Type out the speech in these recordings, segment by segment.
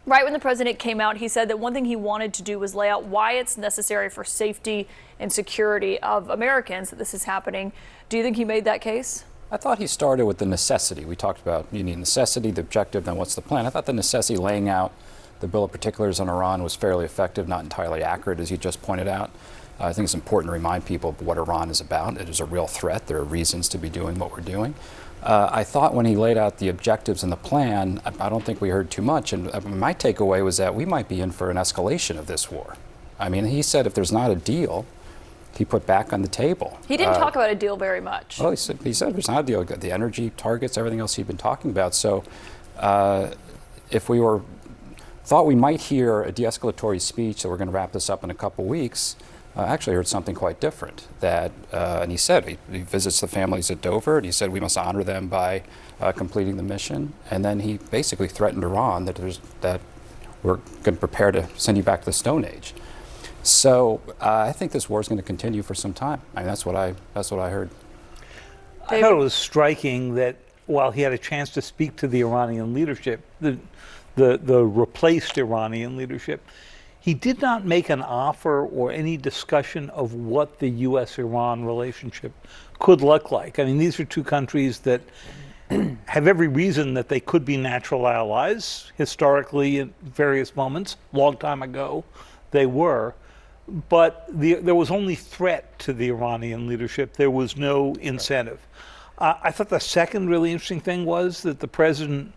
Right when the president came out, he said that one thing he wanted to do was lay out why it's necessary for safety and security of Americans that this is happening. Do you think he made that case? I thought he started with the necessity. We talked about you need necessity, the objective, then what's the plan. I thought the necessity, laying out the bill of particulars on Iran, was fairly effective, not entirely accurate, as you just pointed out. I think it's important to remind people of what Iran is about. It is a real threat. There are reasons to be doing what we're doing. I thought when he laid out the objectives and the plan, I don't think we heard too much. And my takeaway was that we might be in for an escalation of this war. I mean, he said if there's not a deal, he put back on the table. He didn't talk about a deal very much. Well, he said there's not a deal. The energy targets, everything else he'd been talking about. So if we thought we might hear a de-escalatory speech, that we're going to wrap this up in a couple weeks, I actually heard something quite different. And he said he visits the families at Dover, and he said we must honor them by completing the mission. And then he basically threatened Iran that we're going to prepare to send you back to the Stone Age. So I think this war is going to continue for some time. I mean, that's what I heard. I thought it was striking that while he had a chance to speak to the Iranian leadership, the replaced Iranian leadership, he did not make an offer or any discussion of what the U.S.-Iran relationship could look like. I mean, these are two countries that have every reason that they could be natural allies. Historically, at various moments, long time ago, they were. But there was only threat to the Iranian leadership. There was no incentive. I thought the second really interesting thing was that the president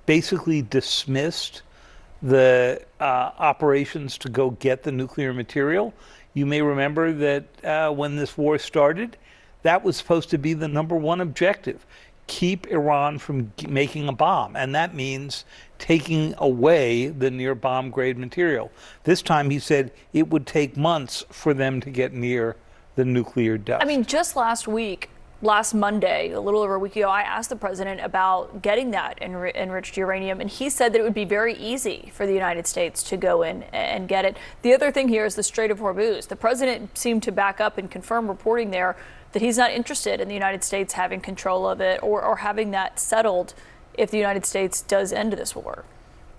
basically dismissed the operations to go get the nuclear material. You may remember that when this war started, that was supposed to be the number one objective: keep Iran from making a bomb. And that means taking away the near bomb grade material. This time he said it would take months for them to get near the nuclear dust. I mean, just last Monday, a little over a week ago, I asked the president about getting that enriched uranium, and he said that it would be very easy for the United States to go in and get it. The other thing here is the Strait of Hormuz. The president seemed to back up and confirm reporting there that he's not interested in the United States having control of it or having that settled if the United States does end this war.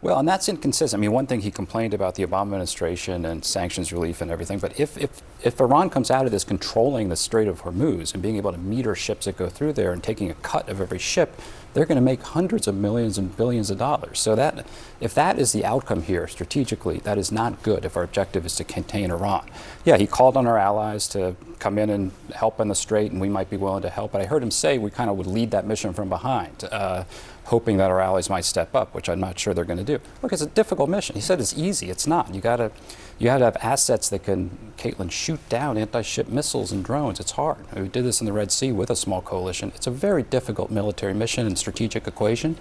Well, and that's inconsistent. I mean, one thing he complained about the Obama administration and sanctions relief and everything, but if Iran comes out of this controlling the Strait of Hormuz and being able to meter ships that go through there and taking a cut of every ship, they're going to make hundreds of millions and billions of dollars. So that, if that is the outcome here strategically, that is not good if our objective is to contain Iran. Yeah, he called on our allies to come in and help in the Strait, and we might be willing to help, but I heard him say we kind of would lead that mission from behind, hoping that our allies might step up, which I'm not sure they're going to do. Look, it's a difficult mission. He said it's easy. It's not. You got to have assets that can, Caitlin, shoot down anti-ship missiles and drones. It's hard. We did this in the Red Sea with a small coalition. It's a very difficult military mission and strategic equation.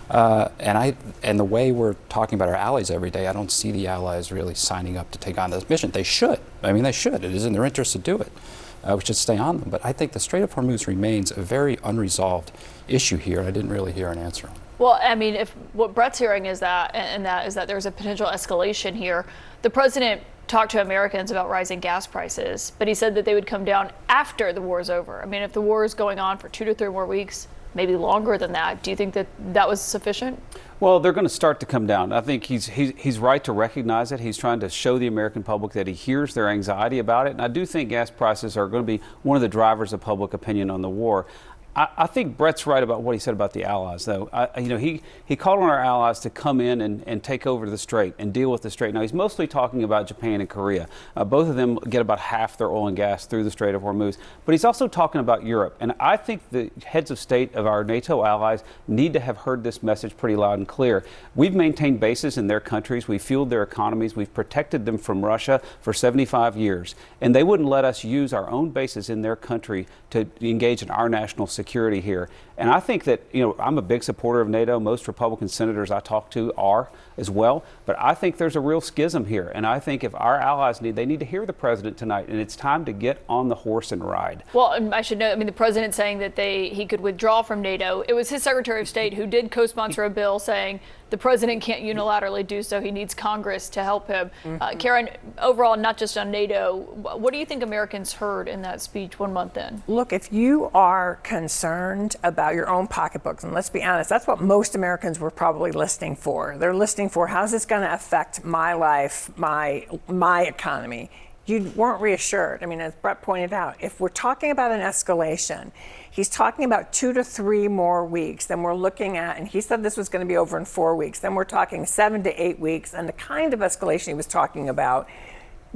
And the way we're talking about our allies every day, I don't see the allies really signing up to take on this mission. They should. I mean, they should. It is in their interest to do it. We should stay on them. But I think the Strait of Hormuz remains a very unresolved issue here. I didn't really hear an answer. Well, I mean, if what Brett's hearing is that there's a potential escalation here. The president talked to Americans about rising gas prices, but he said that they would come down after the war is over. I mean, if the war is going on for 2 to 3 more weeks, maybe longer than that, do you think that was sufficient? Well, they're going to start to come down. I think he's right to recognize it. He's trying to show the American public that he hears their anxiety about it. And I do think gas prices are going to be one of the drivers of public opinion on the war. I think Brett's right about what he said about the allies, though. He called on our allies to come in and take over the Strait and deal with the Strait. Now, he's mostly talking about Japan and Korea. Both of them get about half their oil and gas through the Strait of Hormuz. But he's also talking about Europe. And I think the heads of state of our NATO allies need to have heard this message pretty loud and clear. We've maintained bases in their countries. We've fueled their economies. We've protected them from Russia for 75 years. And they wouldn't let us use our own bases in their country to engage in our national security here. And I think that, I'm a big supporter of NATO. Most Republican senators I talk to are as well. But I think there's a real schism here. And I think if our allies they need to hear the president tonight. And it's time to get on the horse and ride. Well, I should know, the president saying that he could withdraw from NATO. It was his Secretary of State who did co-sponsor a bill saying the president can't unilaterally do so. He needs Congress to help him. Karen, overall, not just on NATO, what do you think Americans heard in that speech 1 month in? Look, if you are concerned concerned about your own pocketbooks, and let's be honest, that's what most Americans were probably listening for. They're listening for, how's this going to affect my life, my economy? You weren't reassured. I mean, as Brett pointed out, if we're talking about an escalation, he's talking about 2 to 3 more weeks, then we're looking at, and he said this was going to be over in 4 weeks, then we're talking 7 to 8 weeks, and the kind of escalation he was talking about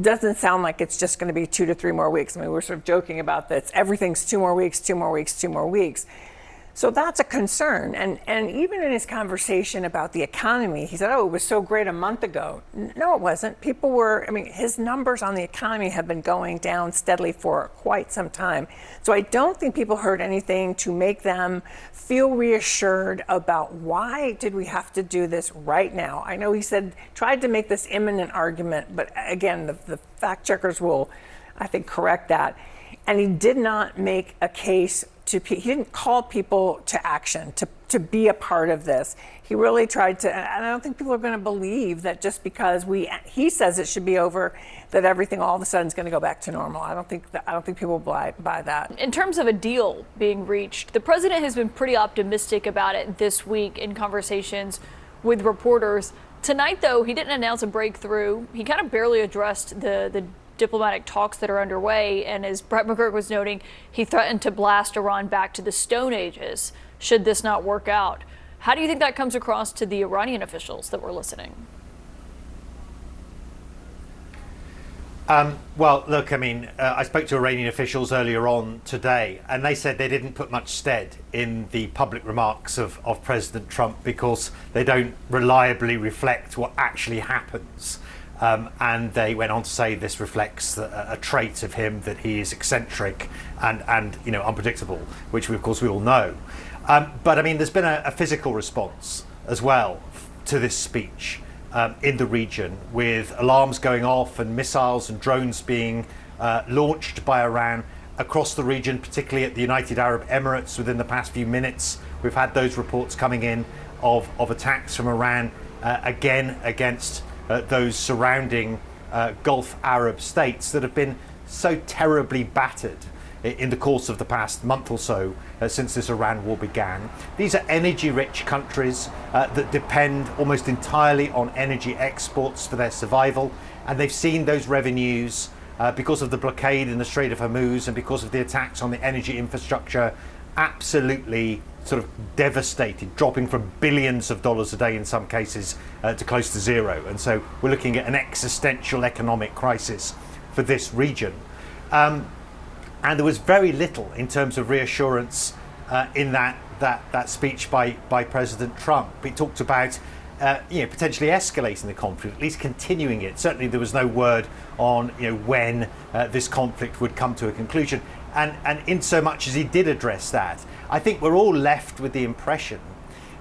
doesn't sound like it's just going to be 2 to 3 more weeks. I mean, we're sort of joking about this. Everything's 2 more weeks, 2 more weeks, 2 more weeks. So that's a concern. And even in his conversation about the economy, he said, oh, it was so great a month ago. No, it wasn't. People were, I mean, his numbers on the economy have been going down steadily for quite some time. So I don't think people heard anything to make them feel reassured about why did we have to do this right now. I know he said, tried to make this imminent argument, but again, the fact checkers will, I think, correct that. And he did not make a case he didn't call people to action, to be a part of this. He really tried to, and I don't think people are going to believe that just because he says it should be over, that everything all of a sudden is going to go back to normal. I don't think people buy that. In terms of a deal being reached, the president has been pretty optimistic about it this week in conversations with reporters. Tonight, though, he didn't announce a breakthrough. He kind of barely addressed the diplomatic talks that are underway, and as Brett McGurk was noting, he threatened to blast Iran back to the Stone Ages should this not work out. How do you think that comes across to the Iranian officials that were listening? Well, look, I mean, I spoke to Iranian officials earlier on today, and they said they didn't put much stead in the public remarks of President Trump because they don't reliably reflect what actually happens. And they went on to say this reflects a trait of him that he is eccentric and unpredictable, which of course we all know. But I mean, there's been a physical response as well to this speech in the region, with alarms going off and missiles and drones being launched by Iran across the region, particularly at the United Arab Emirates. Within the past few minutes, we've had those reports coming in of attacks from Iran again against those surrounding Gulf Arab states that have been so terribly battered in the course of the past month or so since this Iran war began. These are energy-rich countries that depend almost entirely on energy exports for their survival, and they've seen those revenues because of the blockade in the Strait of Hormuz and because of the attacks on the energy infrastructure absolutely sort of devastated, dropping from billions of dollars a day in some cases to close to zero. And so we're looking at an existential economic crisis for this region. And there was very little in terms of reassurance in that speech by President Trump. He talked about potentially escalating the conflict, at least continuing it. Certainly there was no word on when this conflict would come to a conclusion. And in so much as he did address that, I think we're all left with the impression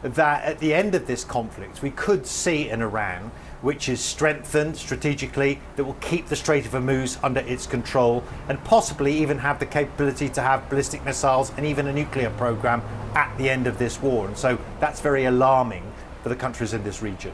that at the end of this conflict, we could see an Iran which is strengthened strategically, that will keep the Strait of Hormuz under its control, and possibly even have the capability to have ballistic missiles and even a nuclear program at the end of this war. And so that's very alarming for the countries in this region.